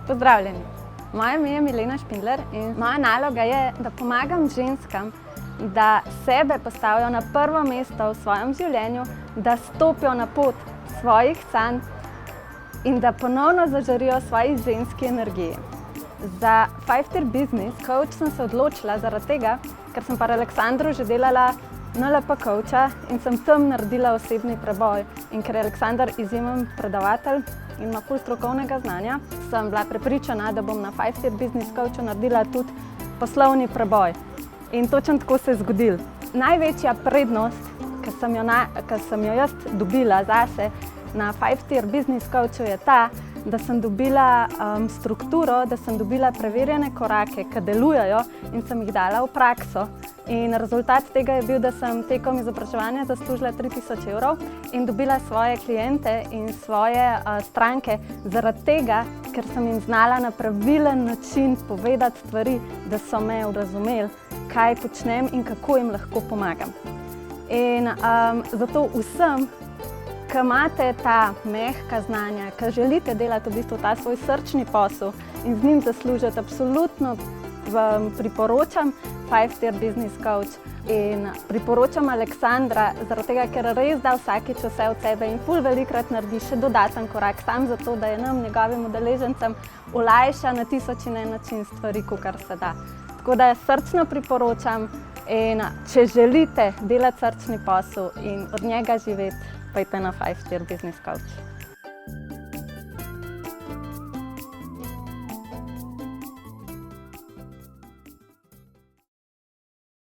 Pozdravljeni, moje ime je Milena Špindler in moja naloga je, da pomagam ženskam, da sebe postavijo na prvo mesto v svojem življenju, da stopijo na pot svojih sanj in da ponovno zažarijo svoji ženski energiji. Za 5-tier business coach sem se odločila zaradi tega, ker sem pri Aleksandru že delala NLP coacha in sem tam naredila osebni preboj. In ker je Aleksandar izjemen predavatelj in ima ful strokovnega znanja, sem bila prepričana, da bom na 5-tier business coachu naredila tudi poslovni preboj. In točno tako se je zgodilo. Največja prednost, ki sem jo jaz dobila zase na 5-tier business coachu, je ta, da sem dobila strukturo, da sem dobila preverjene korake, ki delujejo in sem jih dala v prakso. In rezultat tega je bil, da sem tekom izobraževanja zaslužila 3000 evrov in dobila svoje kliente in svoje stranke zaradi tega, ker sem jim znala na pravilen način povedati stvari, da so me razumeli, kaj počnem in kako jim lahko pomagam. In zato vsem, ki imate ta mehka znanja, ki želite delati v bistvu ta svoj srčni posel in z njim zaslužiti, absolutno vam priporočam 5-tier business coach in priporočam Aleksandra, zaradi tega, ker res da vsakič vse od sebe in ful velikrat naredi še dodaten korak sam zato, da je nam, njegovim udeležencem, olajša na 1001 način stvari, kakor se da. Tako da srčno priporočam in če želite delati srčni posel in od njega živeti, pojdite na 5-tier business coach.